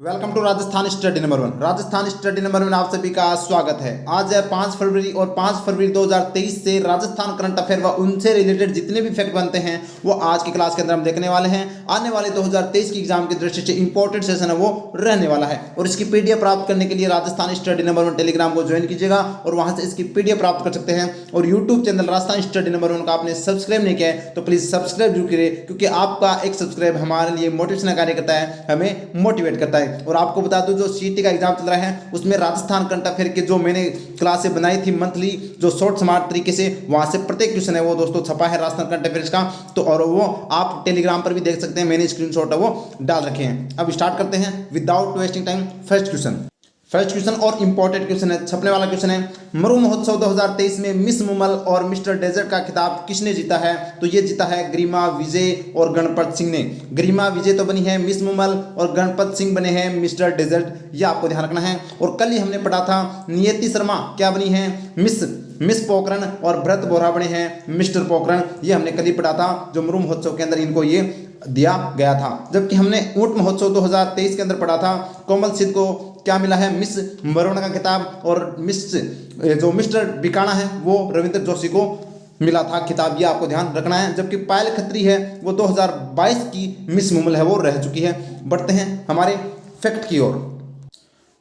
Welcome to Rajasthan study number 1। Rajasthan study number 1 आप सभी का स्वागत है। आज है 5 फरवरी और 5 फरवरी 2023 से राजस्थान करंट अफेयर व उनसे रिलेटेड जितने भी फैक्ट बनते हैं वो आज की क्लास के अंदर हम देखने वाले हैं। आने वाले 2023 की एग्जाम की दृष्टि से इंपॉर्टेंट सेशन है वो रहने वाला है और इसकी पीडीएफ प्राप्त करने के लिए राजस्थान स्टडी नंबर 1 टेलीग्राम को ज्वाइन कीजिएगा और वहां से इसकी पीडीएफ प्राप्त कर सकते हैं। और YouTube channel Rajasthan study number 1 का आपने सब्सक्राइब नहीं किया है तो प्लीज सब्सक्राइब जरूर करिए, क्योंकि आपका एक सब्सक्राइब हमारे लिए मोटिवेशन कार्य करता है, हमें मोटिवेट करता है। और आपको बता दूं जो सीईटी का एग्जाम चल रहा है उसमें राजस्थान करंट अफेयर के जो मैंने क्लासें बनाई थी मंथली, जो शॉर्ट स्मार्ट तरीके से, वहां से प्रत्येक क्वेश्चन है वो दोस्तों छपा है राजस्थान करंट अफेयर्स का। तो और वो आप टेलीग्राम पर भी देख सकते हैं, मैंने स्क्रीनशॉट है वो डाल रखे हैं। अब स्टार्ट करते हैं without wasting time. First question और इंपॉर्टेंट क्वेश्चन है, छपने वाला क्वेश्चन है। मरु महोत्सव 2023 में मिस मुमल और मिस्टर डेजर्ट का खिताब किसने जीता है? तो ये जीता है गरिमा विजय और गणपत सिंह ने। गरिमा विजय तो बनी है मिस मुमल और गणपत सिंह बने हैं मिस्टर डेजर्ट, ये आपको ध्यान रखना है। और कल ही हमने पढ़ा था नियति शर्मा क्या बनी है मिस पोखरण और भरत बोरा बने हैं मिस्टर पोखरण, ये हमने कल ही पढ़ा था। जो मरु महोत्सव के अंदर इनको ये दिया गया था। जबकि हमने ऊंट महोत्सव 2023 के अंदर पढ़ा था कोमल सिद्ध को क्या मिला है मिस वरुण का खिताब, और जो मिस्टर बिकाना है वो रविंद्र जोशी को मिला था खिताब, ये आपको ध्यान रखना है। जबकि पायल खत्री है वो 2022 की मिस मुमल है वो रह चुकी है। बढ़ते हैं हमारे फैक्ट की ओर।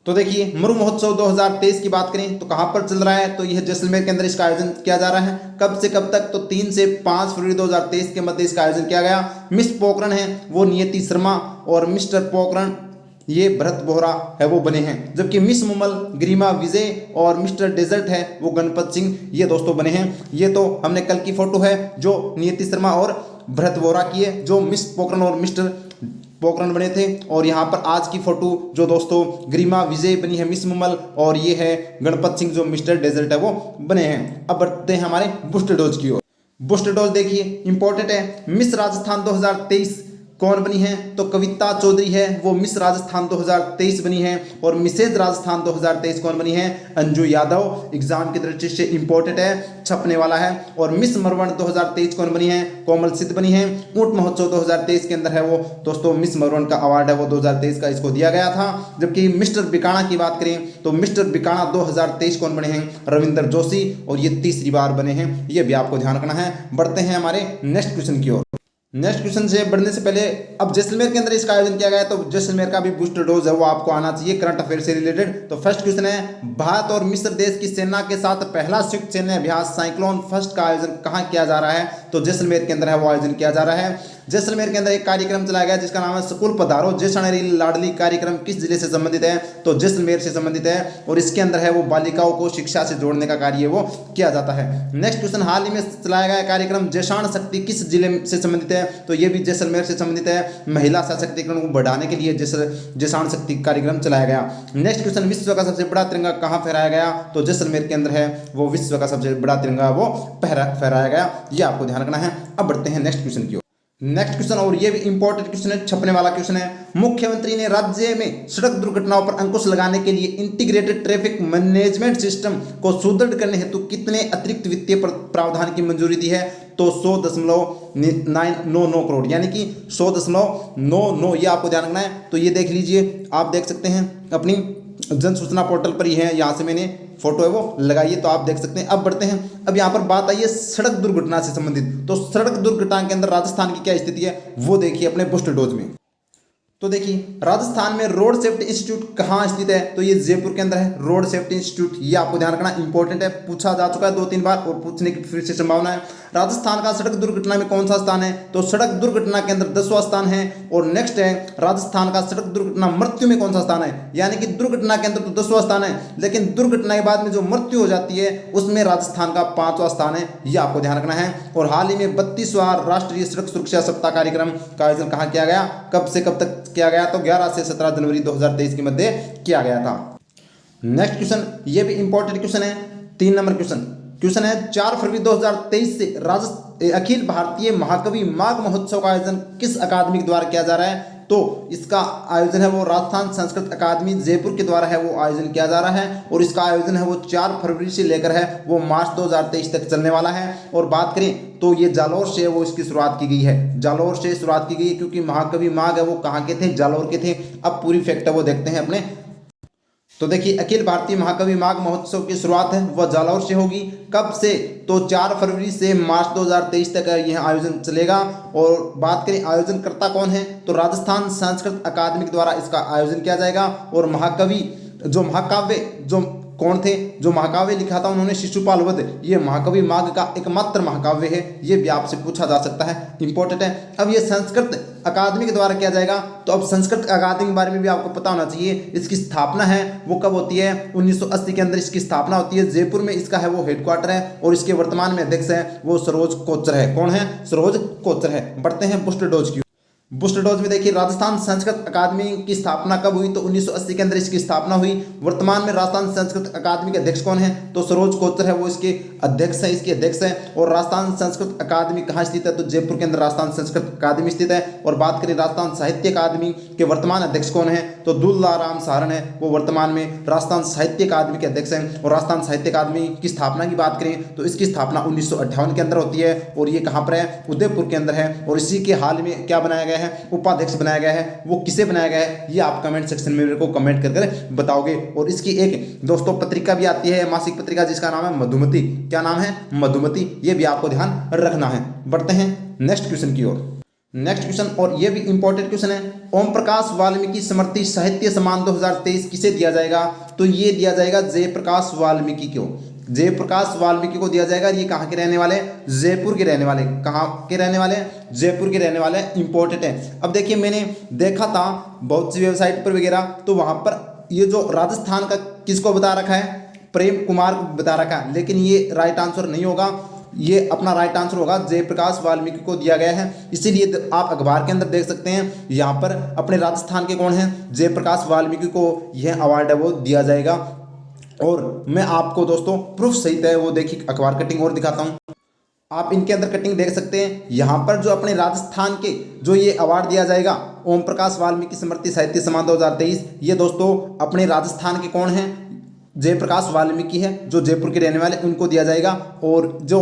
तो देखिए मरु महोत्सव 2023 की बात करें तो कहाँ पर चल रहा है? तो यह जैसलमेर के अंदर इसका आयोजन किया जा रहा है। कब से कब तक? तो 3 से 5 फरवरी 2023 के मध्य इसका आयोजन किया गया। मिस पोखरण है वो नियति शर्मा और मिस्टर पोखरण ये भरत बोहरा है वो बने हैं। जबकि मिस मुमल गरिमा विजय और मिस्टर डेजर्ट है वो गणपत सिंह ये दोस्तों बने हैं। ये तो हमने कल की फोटो है जो नियति शर्मा और भरत बोहरा की है, जो मिस पोखरण और मिस्टर पोखरण बने थे। और यहाँ पर आज की फोटो जो दोस्तों गरिमा विजय बनी है मिस मुमल और ये है गणपत सिंह जो मिस्टर डेजर्ट है वो बने हैं। अब बढ़ते हैं हमारे बूस्टर डोज की ओर। बूस्टर डोज देखिए इंपॉर्टेंट है। मिस राजस्थान 2023 कौन बनी है? तो कविता चौधरी है वो मिस राजस्थान 2023 बनी है। और मिसेज राजस्थान 2023 कौन बनी है? अंजू यादव। एग्जाम की दृष्टि से इंपॉर्टेंट है, छपने वाला है। और मिस मरवण 2023 कौन बनी है? कोमल सिद्ध बनी है। ऊंट महोत्सव 2023 के अंदर है वो दोस्तों मिस मरवण का अवार्ड है वो 2023 का इसको दिया गया था। जबकि मिस्टर बिकाना की बात करें तो मिस्टर बिकाना 2023 कौन बने हैं? रविंद्र जोशी, और ये तीसरी बार बने हैं, ये भी आपको ध्यान रखना है। बढ़ते हैं हमारे नेक्स्ट क्वेश्चन की ओर। नेक्स्ट क्वेश्चन से बढ़ने से पहले अब जैसलमेर के अंदर इसका आयोजन किया गया है तो जैसलमेर का भी बूस्टर डोज है वो आपको आना चाहिए करंट अफेयर से रिलेटेड। तो फर्स्ट क्वेश्चन है भारत और मिस्र देश की सेना के साथ पहला संयुक्त सैन्य अभ्यास साइक्लोन फर्स्ट का आयोजन कहाँ किया जा रहा है? तो जैसलमेर के अंदर है वो आयोजन किया जा रहा है। जैसलमेर के अंदर एक कार्यक्रम चलाया गया जिसका नाम है स्कूल पधारो जैसलमेरी लाडली। कार्यक्रम किस जिले से संबंधित है? तो जैसलमेर से संबंधित है। और इसके अंदर है वो बालिकाओं को शिक्षा से जोड़ने का कार्य वो किया जाता है। नेक्स्ट क्वेश्चन हाल ही में चलाया गया कार्यक्रम जैसान शक्ति किस जिले से संबंधित है? तो ये भी जैसलमेर से संबंधित है। महिला सशक्तिकरण को बढ़ाने के लिए जैसान शक्ति कार्यक्रम चलाया गया। नेक्स्ट क्वेश्चन विश्व का सबसे बड़ा तिरंगा कहाँ फहराया गया? तो जैसलमेर के अंदर है वो विश्व का सबसे बड़ा तिरंगा वो फहराया गया, ये आपको ध्यान रखना है। अब बढ़ते हैं नेक्स्ट क्वेश्चन की ओर। नेक्स्ट क्वेश्चन और ये भी इंपॉर्टेंट क्वेश्चन है, छपने वाला क्वेश्चन है। मुख्यमंत्री ने राज्य में सड़क दुर्घटनाओं पर अंकुश लगाने के लिए इंटीग्रेटेड ट्रैफिक मैनेजमेंट सिस्टम को सुदृढ़ करने हेतु कितने अतिरिक्त वित्तीय प्रावधान की मंजूरी दी है? तो 100.999 करोड़, यानी कि 100.99, ये आपको ध्यान रखना है। तो ये देख लीजिए, आप देख सकते हैं अपनी जन सूचना पोर्टल पर ही है, यहाँ से मैंने फोटो है वो लगाइए तो आप देख सकते हैं। अब बढ़ते हैं, अब यहाँ पर बात आई है सड़क दुर्घटना से संबंधित। तो सड़क दुर्घटना के अंदर राजस्थान की क्या स्थिति है वो देखिए अपने बूस्टर डोज में। तो देखिए राजस्थान में रोड सेफ्टी इंस्टीट्यूट कहाँ स्थित है? तो ये जयपुर के अंदर है रोड सेफ्टी इंस्टीट्यूट, ये आपको ध्यान रखना इंपॉर्टेंट है, पूछा जा चुका है 2-3 बार और पूछने की फिर से संभावना है। राजस्थान का सड़क दुर्घटना में कौन सा स्थान है? तो सड़क दुर्घटना के अंदर 10वां स्थान है। और नेक्स्ट है राजस्थान का सड़क दुर्घटना मृत्यु में कौन सा स्थान है? यानी कि दुर्घटना के अंदर तो 10वां स्थान है, लेकिन दुर्घटना के बाद में जो मृत्यु हो जाती है उसमें राजस्थान का 5वां स्थान है, ये आपको ध्यान रखना है। और हाल ही में 32वां राष्ट्रीय सड़क सुरक्षा सप्ताह कार्यक्रम का आयोजन कहाँ किया गया? कब से कब तक किया गया? तो 11 से 17 जनवरी 2023 के मध्य किया गया था। नेक्स्ट क्वेश्चन ये भी इंपॉर्टेंट क्वेश्चन है, 3 नंबर क्वेश्चन है 4 फरवरी 2023 से अखिल भारतीय महाकवि माघ महोत्सव का आयोजन किस अकादमी के द्वारा किया जा रहा है? तो तो इसका आयोजन है वो राजस्थान संस्कृत अकादमी जयपुर के द्वारा है वो आयोजन किया जा रहा है और इसका आयोजन है वो 4 फरवरी से लेकर है वो मार्च 2023 तक चलने वाला है। और बात करें तो ये जालौर से वो इसकी शुरुआत की गई है, जालौर से शुरुआत की गई है क्योंकि महाकवि माघ है वो कहाँ के थे, जालौर के थे। अब पूरी फैक्ट है वो देखते हैं अपने। तो देखिए अखिल भारतीय महाकवि माघ महोत्सव की शुरुआत है वह जालौर से होगी। कब से, तो 4 फरवरी से मार्च 2023 तक यह आयोजन चलेगा। और बात करें आयोजनकर्ता कौन है, तो राजस्थान संस्कृत अकादमी के द्वारा इसका आयोजन किया जाएगा। और महाकवि जो महाकाव्य जो कौन थे, जो महाकाव्य लिखा था उन्होंने शिशुपाल वध, ये महाकवि माघ का एकमात्र महाकाव्य है, ये भी आपसे पूछा जा सकता है, इंपॉर्टेंट है। अब ये संस्कृत अकादमी के द्वारा किया जाएगा। तो अब संस्कृत अकादमी के बारे में भी आपको पता होना चाहिए। इसकी स्थापना है वो कब होती है, 1980 के अंदर इसकी स्थापना होती है। जयपुर में इसका है वो हेडक्वार्टर है और इसके वर्तमान में अध्यक्ष है वो सरोज कोचर है। कौन है, सरोज कोचर है। बढ़ते हैं बूस्टर डोज की। बूस्टर डोज में देखिए राजस्थान संस्कृत अकादमी की स्थापना कब हुई, तो 1980 के अंदर इसकी स्थापना हुई। वर्तमान में राजस्थान संस्कृत अकादमी के अध्यक्ष कौन है, तो सरोज कोचर है वो इसके अध्यक्ष है, इसके अध्यक्ष है। और राजस्थान संस्कृत अकादमी कहाँ स्थित है, तो जयपुर के अंदर राजस्थान संस्कृत अकादमी स्थित है। और बात करें राजस्थान साहित्य अकादमी के वर्तमान अध्यक्ष कौन है, तो दुल्लाराम सहारण है, वो वर्तमान में राजस्थान साहित्य अकादमी के अध्यक्ष हैं। और राजस्थान साहित्य अकादमी की स्थापना की बात करें तो इसकी स्थापना 1958 के अंदर होती है और ये कहाँ पर है, उदयपुर के अंदर है। और इसी के हाल में क्या बनाया गया है, उपाध्यक्ष बनाया गया है। वो किसे बनाया गया है ये आप कमेंट सेक्शन में मेरे को कमेंट कर बताओगे। और इसकी एक दोस्तों पत्रिका भी आती है, मासिक पत्रिका, जिसका नाम है मधुमती। क्या नाम है, मधुमती। ये भी आपको ध्यान रखना है। बढ़ते हैं नेक्स्ट क्वेश्चन की ओर। नेक्स्ट क्वेश्चन, और ये भी इंपॉर्टेंट क्वेश्चन है, ओम प्रकाश वाल्मीकि स्मृति साहित्य सम्मान 2023 किसे दिया जाएगा, तो ये दिया जाएगा जयप्रकाश वाल्मीकि को। जयप्रकाश वाल्मीकि को दिया जाएगा। ये कहाँ के रहने वाले, जयपुर के रहने वाले। कहाँ के रहने वाले, जयपुर के रहने वाले। इंपॉर्टेंट है। अब देखिए मैंने देखा था बहुत सी वेबसाइट पर वगैरह, तो वहाँ पर ये जो राजस्थान का किसको बता रखा है, प्रेम कुमार को बता रखा है, लेकिन ये राइट आंसर नहीं होगा। ये अपना राइट आंसर होगा, जयप्रकाश वाल्मीकि को दिया गया है। इसीलिए आप अखबार के अंदर देख सकते हैं, यहाँ पर अपने राजस्थान के कौन हैं, जयप्रकाश वाल्मीकि को यह अवार्ड है वो दिया जाएगा। और मैं आपको दोस्तों प्रूफ सहित है वो देखिए अखबार कटिंग और दिखाता हूँ। आप इनके अंदर कटिंग देख सकते हैं। यहाँ पर जो अपने राजस्थान के जो ये अवार्ड दिया जाएगा, ओम प्रकाश वाल्मीकि स्मृति साहित्य सम्मान 2023, ये दोस्तों अपने राजस्थान के कौन हैं, जयप्रकाश वाल्मीकि है, जो जयपुर के रहने वाले, उनको दिया जाएगा। और जो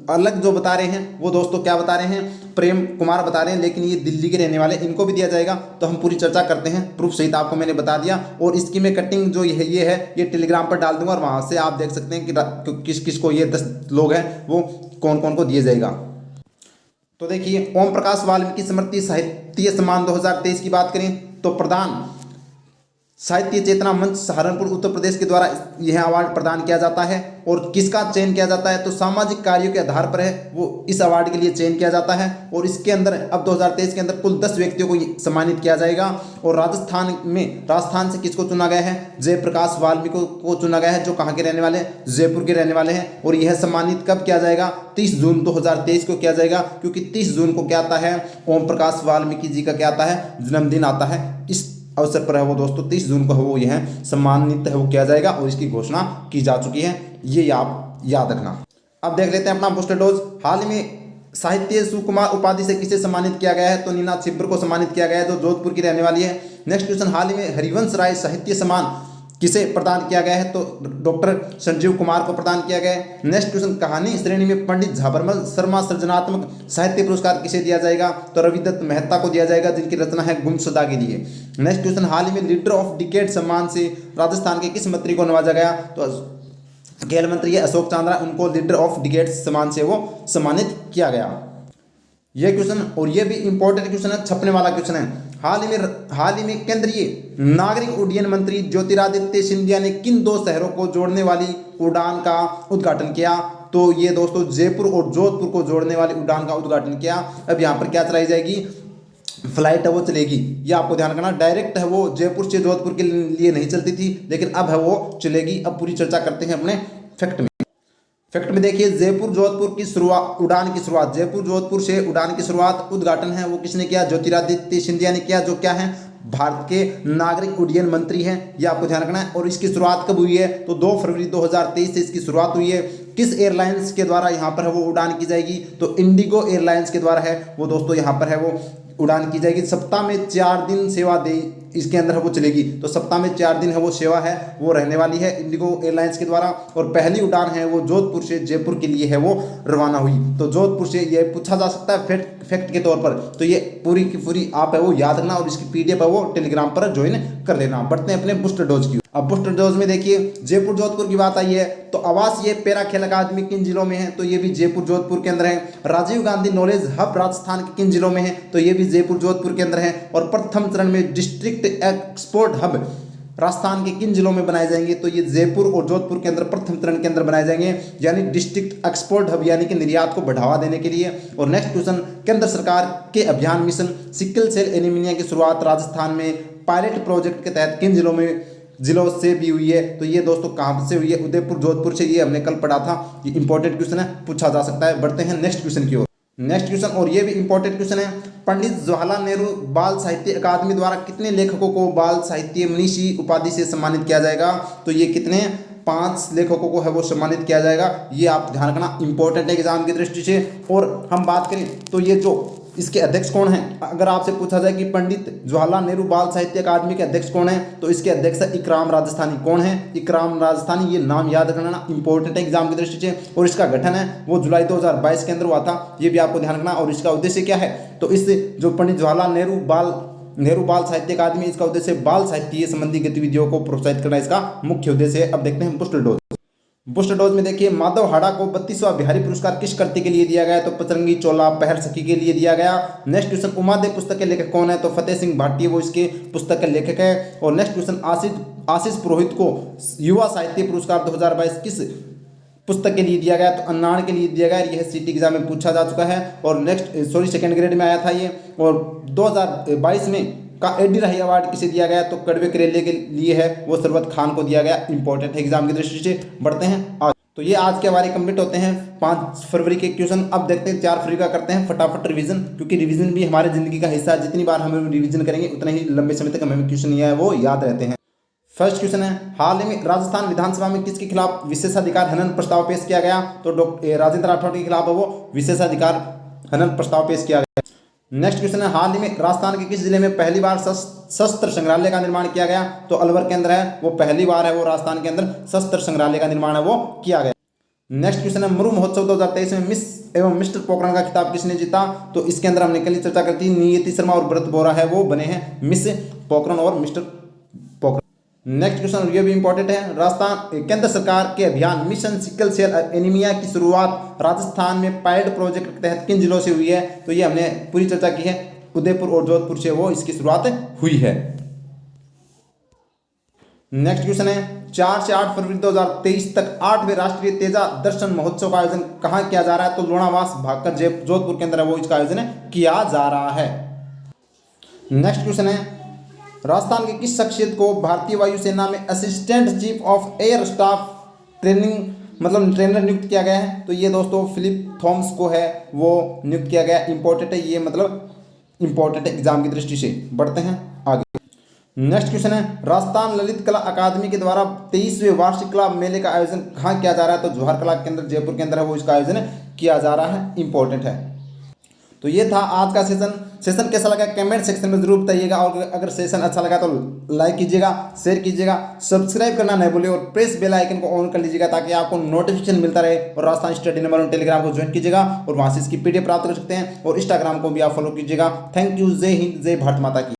अलग जो बता रहे हैं वो दोस्तों क्या बता रहे हैं, प्रेम कुमार बता रहे हैं, लेकिन ये दिल्ली के रहने वाले, इनको भी दिया जाएगा। तो हम पूरी चर्चा करते हैं, प्रूफ सहित आपको मैंने बता दिया। और इसकी मैं कटिंग जो ये है ये टेलीग्राम पर डाल दूंगा और वहाँ से आप देख सकते हैं कि किस किस को ये 10 लोग हैं वो कौन कौन को दिया जाएगा। तो देखिए ओम प्रकाश वाल्मीकि स्मृति साहित्य सम्मान 2023 की बात करें तो प्रधान साहित्य चेतना मंच सहारनपुर उत्तर प्रदेश के द्वारा यह अवार्ड प्रदान किया जाता है। और किसका चयन किया जाता है, तो सामाजिक कार्यों के आधार पर है वो इस अवार्ड के लिए चयन किया जाता है। और इसके अंदर अब 2023 के अंदर कुल 10 व्यक्तियों को सम्मानित किया जाएगा। और राजस्थान से किसको चुना गया है, जयप्रकाश वाल्मीकि को चुना गया है, जो कहाँ के रहने वाले, जयपुर के रहने वाले हैं। और यह सम्मानित कब किया जाएगा, 30 जून 2023 को किया जाएगा, क्योंकि 30 जून को क्या आता है, ओम प्रकाश वाल्मीकि जी का क्या आता है, जन्मदिन आता है। इस अवसर पर है वो दोस्तों 30 जून को है वो यह सम्मानित है वो किया जाएगा और इसकी घोषणा की जा चुकी है, ये आप याद रखना। अब देख लेते हैं अपना बूस्टर डोज। हाल में साहित्य सुकुमार उपाधि से किसे सम्मानित किया गया है, तो नीना छिब्बर को सम्मानित किया गया है, जो जोधपुर की रहने वाली है। नेक्स्ट क्वेश्चन, हाल ही में हरिवंश राय साहित्य सम्मान किसे प्रदान किया गया है, तो डॉक्टर संजीव कुमार को प्रदान किया गया है। नेक्स्ट क्वेश्चन, कहानी श्रेणी में पंडित झाबरमल शर्मा सृजनात्मक साहित्य पुरस्कार किसे दिया जाएगा, तो रविदत्त मेहता को दिया जाएगा, जिनकी रचना है गुमशुदा के लिए। नेक्स्ट क्वेश्चन, हाल ही में लीडर ऑफ डिकेड सम्मान से राजस्थान के किस मंत्री को नवाजा गया, तो खेल मंत्री अशोक चांद्रा, उनको लीडर ऑफ डिकेड सम्मान से वो सम्मानित किया गया। ये क्वेश्चन और ये भी इंपॉर्टेंट क्वेश्चन है, छपने वाला क्वेश्चन है। हाल ही में केंद्रीय नागरिक उड्डयन मंत्री ज्योतिरादित्य सिंधिया ने किन 2 शहरों को जोड़ने वाली उड़ान का उद्घाटन किया, तो ये दोस्तों जयपुर और जोधपुर को जोड़ने वाली उड़ान का उद्घाटन किया। अब यहाँ पर क्या चलाई जाएगी, फ्लाइट है वो चलेगी, ये आपको ध्यान रखना। डायरेक्ट है वो जयपुर से जोधपुर के लिए नहीं चलती थी, लेकिन अब है वो चलेगी। अब पूरी चर्चा करते हैं अपने फैक्ट में देखिए, जयपुर जोधपुर की उड़ान की शुरुआत, जयपुर जोधपुर से उड़ान की शुरुआत, उद्घाटन है वो किसने किया, ज्योतिरादित्य सिंधिया ने किया, जो क्या है भारत के नागरिक उड्डयन मंत्री हैं, ये आपको ध्यान रखना है। और इसकी शुरुआत कब हुई है, तो 2 फरवरी 2023 से इसकी शुरुआत हुई है। किस एयरलाइंस के द्वारा यहाँ पर है वो उड़ान की जाएगी, तो इंडिगो एयरलाइंस के द्वारा है वो दोस्तों यहाँ पर है वो उड़ान की जाएगी। सप्ताह में 4 दिन सेवा दे इसके अंदर वो चलेगी, तो सप्ताह में 4 दिन है वो सेवा है वो रहने वाली है इंडिगो एयरलाइंस के द्वारा। और पहली उड़ान है वो जोधपुर से जयपुर के लिए है वो रवाना हुई। तो जोधपुर से ये पूछा जा सकता है फैक्ट के तौर पर, तो ये पूरी की पूरी आप है वो याद रखना और इसकी PDF है वो टेलीग्राम पर ज्वाइन कर लेना। बढ़ते हैं अपने बूस्टर डोज की। अब बूस्टर डोज में देखिए जयपुर जोधपुर की बात आई है, तो आवासीय पैरा खेल अकादमी किन जिलों में है, तो ये भी जयपुर जोधपुर के अंदर है। राजीव गांधी नॉलेज हब राजस्थान के किन जिलों में है, तो ये भी जयपुर जोधपुर के अंदर है। और प्रथम चरण में डिस्ट्रिक्ट एक्सपोर्ट हब राजस्थान के किन जिलों में बनाए जाएंगे, तो ये जयपुर और जोधपुर के अंदर प्रथम चरण के अंदर बनाए जाएंगे, यानी डिस्ट्रिक्ट एक्सपोर्ट हब यानी कि निर्यात को बढ़ावा देने के लिए। और नेक्स्ट क्वेश्चन, केंद्र सरकार के अभियान मिशन सिकल सेल एनीमिया की शुरुआत राजस्थान में पायलट प्रोजेक्ट के तहत किन जिलों से भी हुई है, तो ये दोस्तों कहाँ से हुई है, उदयपुर जोधपुर से, ये हमने कल पढ़ा था। ये इंपॉर्टेंट क्वेश्चन है, पूछा जा सकता है। बढ़ते हैं नेक्स्ट क्वेश्चन की ओर। नेक्स्ट क्वेश्चन, और ये भी इंपॉर्टेंट क्वेश्चन है, पंडित जवाहरलाल नेहरू बाल साहित्य अकादमी द्वारा कितने लेखकों को बाल साहित्य मनीषी उपाधि से सम्मानित किया जाएगा, तो ये कितने 5 लेखकों को है वो सम्मानित किया जाएगा। ये आप ध्यान रखना, इंपॉर्टेंट है एग्जाम की दृष्टि से। और हम बात करें तो ये जो इसके अध्यक्ष कौन हैं, अगर आपसे पूछा जाए कि पंडित जवाहरलाल नेहरू बाल साहित्य अकादमी के अध्यक्ष कौन है, तो इसके अध्यक्ष है इकराम राजस्थानी। कौन है? इकराम राजस्थानी। ये नाम याद रखना, इंपॉर्टेंट है एग्जाम की दृष्टि से। और इसका गठन है वो जुलाई 2022 के अंदर हुआ था, ये भी आपको ध्यान रखना। और इसका उद्देश्य क्या है, तो इस जो पंडित जवाहरलाल नेहरू बाल साहित्य अकादमी, इसका उद्देश्य बाल साहित्य संबंधी गतिविधियों को प्रोत्साहित करना इसका मुख्य उद्देश्य है। अब देखते हैं बूस्टर डोज। बूस्टर डोज में देखिए माधव हाड़ा को 32वां बिहारी पुरस्कार किस कृति के लिए दिया गया, तो पचरंगी चोला पहर सखी के लिए दिया गया। नेक्स्ट क्वेश्चन, उमादेव पुस्तक के लेखक कौन है, तो फतेह सिंह भाटी वो इसके पुस्तक के लेखक है। और नेक्स्ट क्वेश्चन, आशीष पुरोहित को युवा साहित्य पुरस्कार 2022 किस पुस्तक के लिए दिया गया, तो अन्नाण के लिए दिया गया। यह सीटी एग्जाम में पूछा जा चुका है और सेकंड ग्रेड में आया था ये। और 2022 में का एडी राही अवार्ड किसे दिया गया, तो कड़वे करेले के लिए है वो सरवत खान को दिया गया। इंपॉर्टेंट है एग्जाम की दृष्टि से। बढ़ते हैं आज। तो ये आज के हमारे कंप्लीट होते हैं 5 फरवरी के क्वेश्चन। अब देखते हैं 4 फरवरी का करते हैं फटाफट रिवीजन, क्योंकि रिवीजन भी हमारे जिंदगी का हिस्सा है। जितनी बार हम रिवीजन करेंगे उतना ही लंबे समय तक हमें क्वेश्चन ये है वो याद रहते हैं। फर्स्ट क्वेश्चन है, हाल ही में राजस्थान विधानसभा में किसके खिलाफ विशेषाधिकार हनन प्रस्ताव पेश किया गया, तो राजेंद्र राठौड़ के खिलाफ वो विशेषाधिकार हनन प्रस्ताव पेश किया गया। नेक्स्ट क्वेश्चन है, हाल ही में राजस्थान के किस जिले में पहली बार शस्त्र संग्रहालय का निर्माण किया गया, तो अलवर के अंदर है वो पहली बार है वो राजस्थान के अंदर शस्त्र संग्रहालय का निर्माण है वो किया गया। नेक्स्ट क्वेश्चन है, मरु महोत्सव 2023 में मिस एवं मिस्टर पोखरण का खिताब किसने जीता, तो इसके अंदर हमने कल चर्चा करती थी, नियति शर्मा और व्रत बोरा है वो बने हैं मिस पोखरण और मिस्टर पोखरण। नेक्स्ट क्वेश्चन, ये भी इंपॉर्टेंट है, राजस्थान केंद्र सरकार के अभियान मिशन सिकल सेल एनीमिया की शुरुआत राजस्थान में पायलट प्रोजेक्ट के तहत किन जिलों से हुई है, तो ये हमने पूरी चर्चा की है, उदयपुर और जोधपुर से वो इसकी शुरुआत हुई है। नेक्स्ट क्वेश्चन है, 4 से 8 फरवरी 2023 तक 8वें राष्ट्रीय तेजा दर्शन महोत्सव का आयोजन कहाँ किया जा रहा है, तो लोणावास भागकर जोधपुर के अंदर वो इसका आयोजन किया जा रहा है। नेक्स्ट क्वेश्चन है, राजस्थान की किस शख्सियत को भारतीय वायुसेना में assistant chief of air staff trainer नियुक्त किया गया है, तो ये दोस्तों फिलिप थॉमस को है वो नियुक्त किया गया। इंपॉर्टेंट है ये, मतलब इंपॉर्टेंट है एग्जाम की दृष्टि से। बढ़ते हैं आगे। नेक्स्ट क्वेश्चन है, राजस्थान ललित कला अकादमी के द्वारा 23वें वार्षिक कला मेले का आयोजन कहाँ किया जा रहा है, तो जवाहर कला के अंदर जयपुर के अंदर है वो इसका आयोजन किया जा रहा है। इंपॉर्टेंट है। तो ये था आज का सेशन कैसा लगा कमेंट सेक्शन में जरूर बताइएगा। और अगर सेशन अच्छा लगा तो लाइक कीजिएगा, शेयर कीजिएगा, सब्सक्राइब करना नहीं भूलिए और प्रेस बेल आइकन को ऑन कर लीजिएगा ताकि आपको नोटिफिकेशन मिलता रहे। और राजस्थान स्टडी नंबर 1 टेलीग्राम को ज्वाइन कीजिएगा और वहाँ से इसकी PDF प्राप्त कर सकते हैं। और इंस्टाग्राम को भी आप फॉलो कीजिएगा। Thank you. जय हिंद, जय भारत माता की।